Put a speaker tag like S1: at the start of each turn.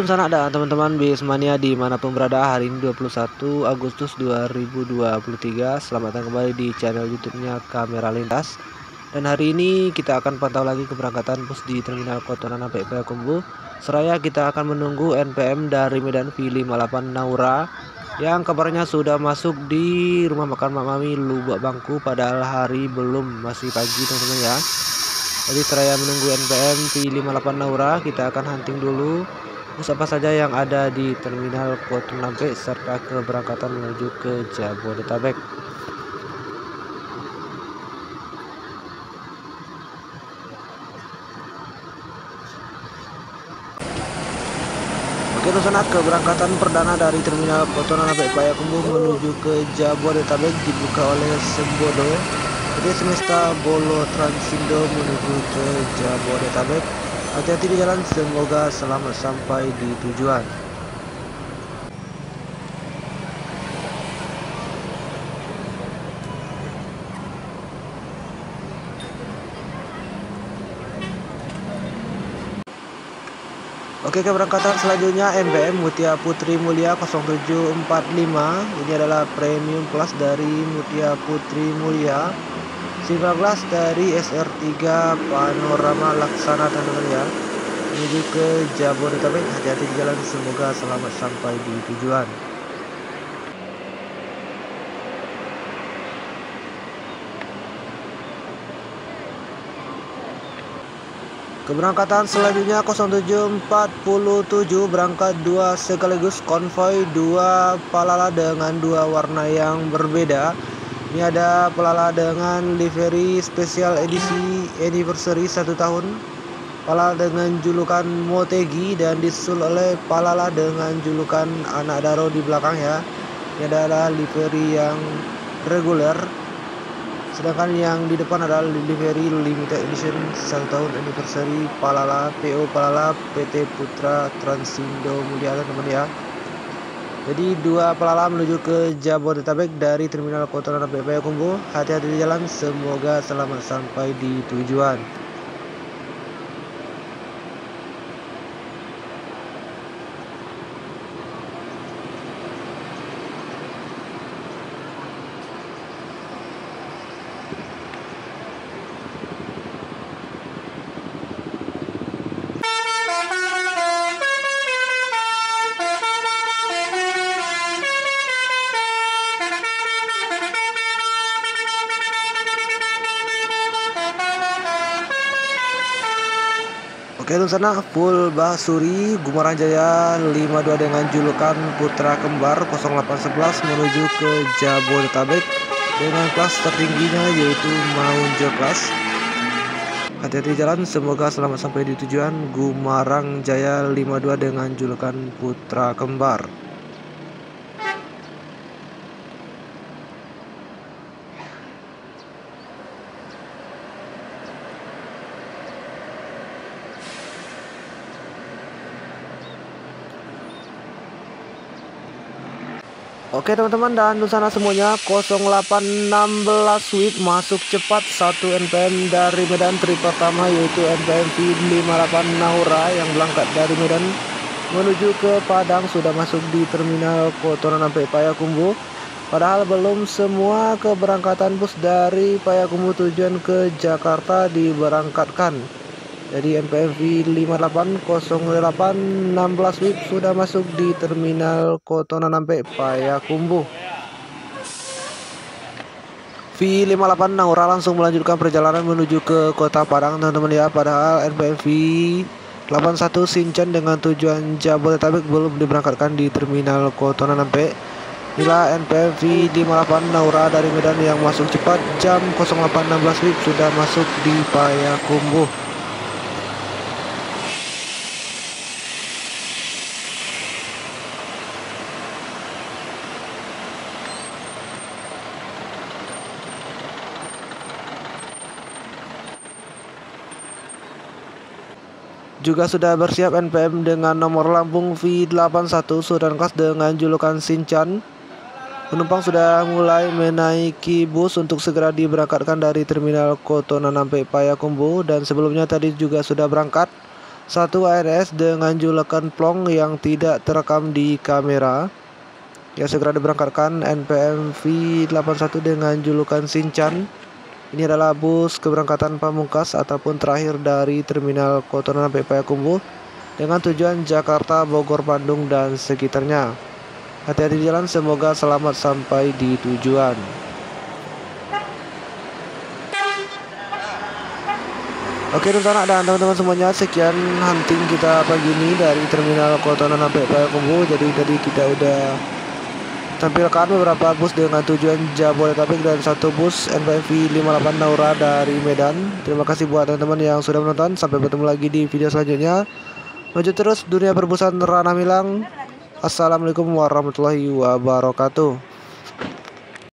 S1: Oke sana dan teman-teman Bismania dimanapun berada, hari ini 21 Agustus 2023. Selamat datang kembali di channel YouTube-nya Kamera Lintas. Dan hari ini kita akan pantau lagi keberangkatan bus di Terminal Kotonan sampai Payakumbuh. Seraya kita akan menunggu NPM dari Medan V58 Naura yang kabarnya sudah masuk di rumah makan Mak Mami Lubuk Bangku, padahal hari belum, masih pagi teman-teman ya. Jadi seraya menunggu NPM V58 Naura, kita akan hunting dulu bus apa saja yang ada di Terminal Kotonan serta keberangkatan menuju ke Jabodetabek. Oke sana, keberangkatan perdana dari Terminal Kotonan sampai Payakumbuh menuju ke Jabodetabek dibuka oleh Sembodo PT Semesta Bolo Transindo menuju ke Jabodetabek. Hati-hati di jalan, semoga selamat sampai di tujuan. Oke, keberangkatan selanjutnya NPM Mutia Putri Mulia 0745. Ini adalah premium plus dari Mutia Putri Mulia. 19 dari SR3 Panorama Laksana teman-teman ya, menuju ke Jabodetabek. Hati-hati di jalan, semoga selamat sampai di tujuan. Keberangkatan selanjutnya 0747 berangkat 2 sekaligus konvoi 2 Palala dengan 2 warna yang berbeda. Ini ada Palala dengan livery spesial edisi anniversary 1 tahun, Palala dengan julukan Motegi, dan disusul oleh Palala dengan julukan Anak Daro di belakang ya. Ini adalah livery yang reguler. Sedangkan yang di depan adalah livery limited edition 1 tahun anniversary Palala, PO Palala PT Putra Transindo Mulia teman-teman ya. Jadi 2 Palala menuju ke Jabodetabek dari Terminal Kotonan sampai Payakumbuh. Hati-hati di jalan, semoga selamat sampai di tujuan. Oke sana, full Basuri Gumarang Jaya 52 dengan julukan Putra Kembar 0811 menuju ke Jabodetabek dengan kelas tertingginya yaitu Maunjo Class. Hati-hati jalan, semoga selamat sampai di tujuan. Gumarang Jaya 52 dengan julukan Putra Kembar. Oke teman-teman dan Nusana semuanya, 0816 Sweep masuk cepat 1 NPM dari Medan. Trip pertama yaitu NPM V58 Naura yang berangkat dari Medan menuju ke Padang sudah masuk di Terminal Kotonan sampai Payakumbuh. Padahal belum semua keberangkatan bus dari Payakumbuh tujuan ke Jakarta diberangkatkan. Jadi NPM V58 0816 Sweep sudah masuk di Terminal Kotonan sampai Payakumbuh. V58 Naura langsung melanjutkan perjalanan menuju ke Kota Padang teman-teman ya. Padahal NPM V81 Sinchan dengan tujuan Jabodetabek belum diberangkatkan di Terminal Kotonan sampai. Inilah NPM V58 Naura dari Medan yang masuk cepat jam 0816 Sweep sudah masuk di Payakumbuh. Juga sudah bersiap NPM dengan nomor lambung V81 Sudan Kelas dengan julukan Sinchan. Penumpang sudah mulai menaiki bus untuk segera diberangkatkan dari Terminal Kotonan sampai Payakumbuh, dan sebelumnya tadi juga sudah berangkat satu ARS dengan julukan Plong yang tidak terekam di kamera. Ya, segera diberangkatkan NPM V81 dengan julukan Shinchan. Ini adalah bus keberangkatan pamungkas ataupun terakhir dari Terminal Kotonan sampai Payakumbuh dengan tujuan Jakarta, Bogor, Bandung, dan sekitarnya. Hati-hati di jalan, semoga selamat sampai di tujuan. Oke rekan dan teman-teman semuanya, sekian hunting kita pagi ini dari Terminal Kotonan sampai Payakumbuh. Jadi tadi kita udah tampilkan beberapa bus dengan tujuan Jabodetabek dan satu bus NPV 58 Naura dari Medan. Terima kasih buat teman-teman yang sudah menonton. Sampai bertemu lagi di video selanjutnya. Maju terus dunia perbusan ranah milang. Assalamualaikum warahmatullahi wabarakatuh.